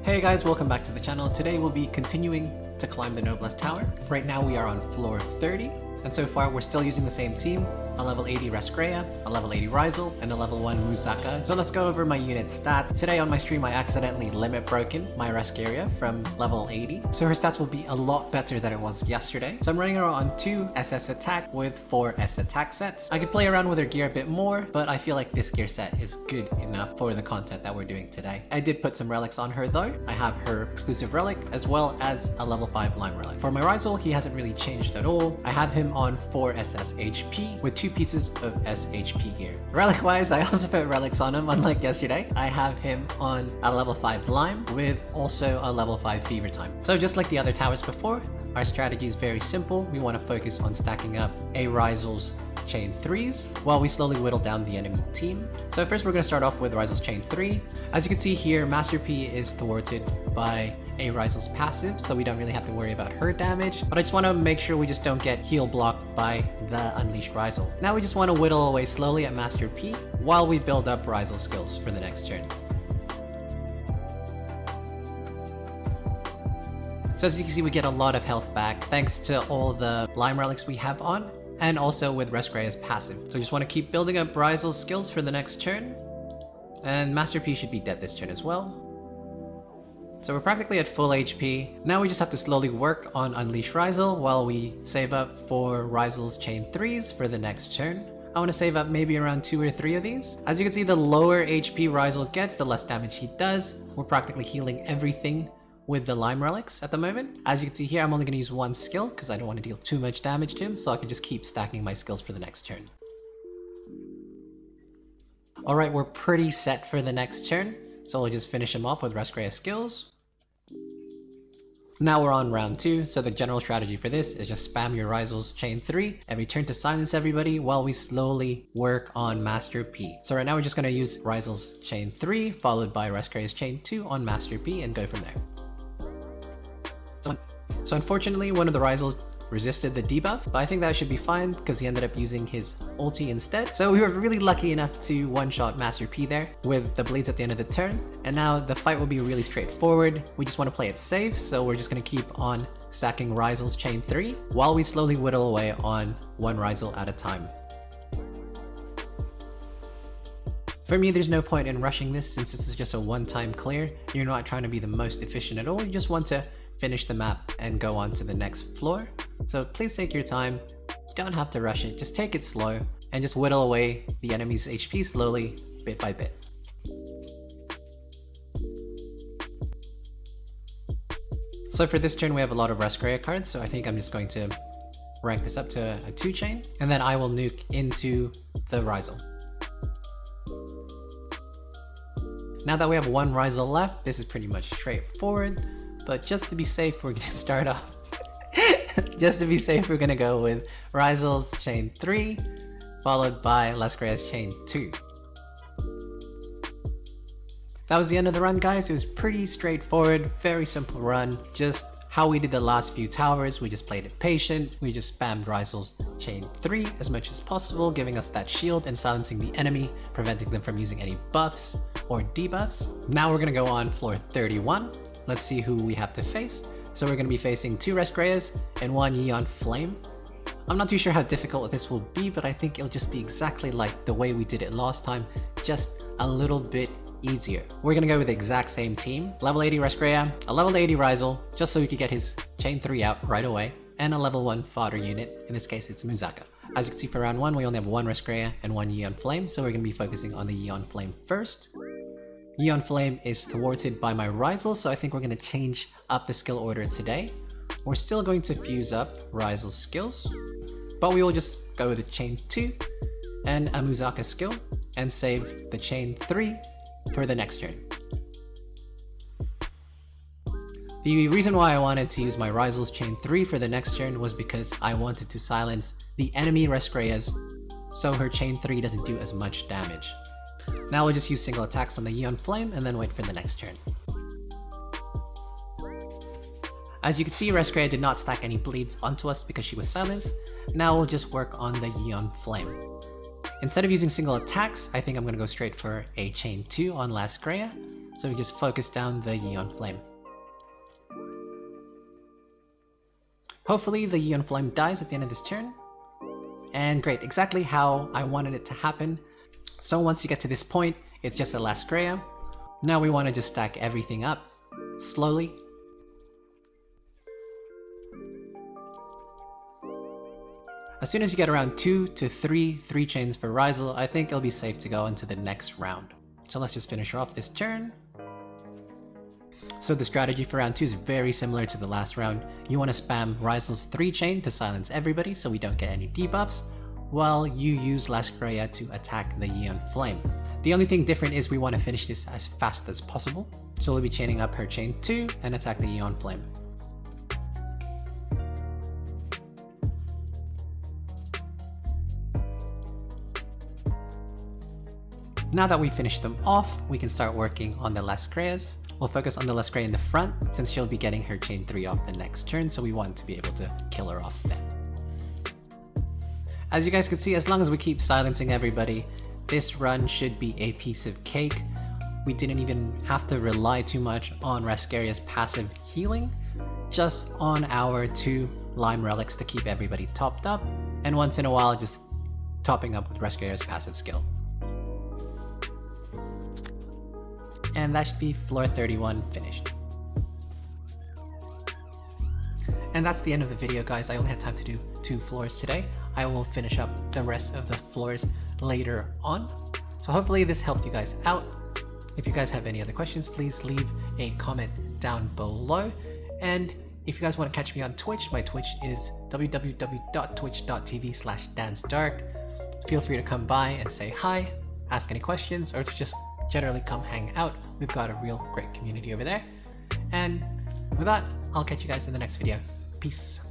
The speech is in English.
Hey guys, welcome back to the channel. Today we'll be continuing to climb the Noblesse Tower. Right now we are on floor 30, and so far we're still using the same team, a level 80 Raskeria, a level 80 Raizel, and a level 1 Musaka. So let's go over my unit stats. Today on my stream I accidentally limit broken my Raskeria from level 80, so her stats will be a lot better than it was yesterday. So I'm running her on 2 SS attack with 4 S attack sets. I could play around with her gear a bit more, but I feel like this gear set is good enough for the content that we're doing today. I did put some relics on her though. I have her exclusive relic as well as a level 5 lime relic. For my Raizel, he hasn't really changed at all. I have him on 4 SS HP with 2 pieces of SHP gear. Relic wise, I also put relics on him unlike yesterday. I have him on a level 5 lime with also a level 5 fever time. So just like the other towers before, our strategy is very simple. We want to focus on stacking up a Raizel's chain 3s while we slowly whittle down the enemy team. So first we're going to start off with Raizel's chain 3. As you can see here, Master P is thwarted by a Raizel's passive, so we don't really have to worry about her damage, but I just want to make sure we just don't get heal blocked by the Unleashed Raizel. Now we just want to whittle away slowly at Master P while we build up Raizel skills for the next turn. So as you can see, we get a lot of health back thanks to all the lime relics we have on, and also with Raskeria's passive. So we just want to keep building up Raizel's skills for the next turn. And Master P should be dead this turn as well. So we're practically at full HP. Now we just have to slowly work on Unleash Raizel while we save up for Raizel's chain 3s for the next turn. I want to save up maybe around 2 or 3 of these. As you can see, the lower HP Raizel gets, the less damage he does. We're practically healing everything with the lime relics at the moment. As you can see here, I'm only going to use 1 skill because I don't want to deal too much damage to him, so I can just keep stacking my skills for the next turn. Alright, we're pretty set for the next turn, so we'll just finish him off with Raskeria skills. Now we're on round 2, so the general strategy for this is just spam your Raizel's chain 3 every turn to silence everybody while we slowly work on Master P. So right now we're just going to use Raizel's chain 3 followed by Raskeria's chain 2 on Master P and go from there. So unfortunately, one of the Raizels resisted the debuff, but I think that should be fine because he ended up using his ulti instead. So we were really lucky enough to one-shot Master P there with the blades at the end of the turn, and now the fight will be really straightforward. We just want to play it safe, so we're just going to keep on stacking Raizel's chain 3 while we slowly whittle away on 1 Raizel at a time. For me, there's no point in rushing this since this is just a one-time clear. You're not trying to be the most efficient at all, you just want to finish the map and go on to the next floor. So please take your time, you don't have to rush it, just take it slow and just whittle away the enemy's HP slowly, bit by bit. So for this turn we have a lot of Raskeria cards, so I think I'm just going to rank this up to a 2 chain, and then I will nuke into the Raizel. Now that we have 1 Raizel left, this is pretty much straightforward. But just to be safe, we're gonna start off. Just to be safe, we're gonna go with Raizel's chain 3, followed by Raskeria's chain 2. That was the end of the run, guys. It was pretty straightforward, very simple run. Just how we did the last few towers. We just played it patient. We just spammed Raizel's chain 3 as much as possible, giving us that shield and silencing the enemy, preventing them from using any buffs or debuffs. Now we're gonna go on floor 31. Let's see who we have to face. So we're going to be facing 2 Raskerias and 1 Yeon Flame. I'm not too sure how difficult this will be, but I think it'll just be exactly like the way we did it last time, just a little bit easier. We're going to go with the exact same team. Level 80 Raskeria, a level 80 Raizel, just so we could get his chain 3 out right away, and a level 1 fodder unit. In this case, it's Musaka. As you can see for round 1, we only have 1 Raskeria and 1 Yeon Flame, so we're going to be focusing on the Yeon Flame first. Yeon Flame is thwarted by my Raizel, so I think we're going to change up the skill order today. We're still going to fuse up Raizel's skills, but we will just go with the chain 2 and a Musaka skill and save the chain 3 for the next turn. The reason why I wanted to use my Raizel's chain 3 for the next turn was because I wanted to silence the enemy Raskerias so her chain 3 doesn't do as much damage. Now we'll just use single attacks on the Yeon Flame and then wait for the next turn. As you can see, Raskeria did not stack any bleeds onto us because she was silenced. Now we'll just work on the Yeon Flame. Instead of using single attacks, I think I'm going to go straight for a chain 2 on Raskeria. So we just focus down the Yeon Flame. Hopefully the Yeon Flame dies at the end of this turn. And great, exactly how I wanted it to happen. So once you get to this point, it's just a Raskeria. Now we want to just stack everything up, slowly. As soon as you get around 2 to 3 chains for Raizel, I think it'll be safe to go into the next round. So let's just finish her off this turn. So the strategy for round 2 is very similar to the last round. You want to spam Raizel's 3 chain to silence everybody so we don't get any debuffs, while you use Raskeria to attack the Yeon Flame. The only thing different is we want to finish this as fast as possible. So we'll be chaining up her chain 2 and attack the Yeon Flame. Now that we've finished them off, we can start working on the Raskerias. We'll focus on the Raskeria in the front, since she'll be getting her chain 3 off the next turn, so we want to be able to kill her off then. As you guys can see, as long as we keep silencing everybody, this run should be a piece of cake. We didn't even have to rely too much on Raskeria's passive healing, just on our 2 Lime Relics to keep everybody topped up, and once in a while just topping up with Raskeria's passive skill. And that should be floor 31 finished. And that's the end of the video, guys. I only had time to do 2 floors today. I will finish up the rest of the floors later on. So hopefully this helped you guys out. If you guys have any other questions, please leave a comment down below. And if you guys want to catch me on Twitch, my Twitch is www.twitch.tv/dancedark. Feel free to come by and say hi, ask any questions, or to just generally come hang out. We've got a real great community over there. And with that, I'll catch you guys in the next video. Peace.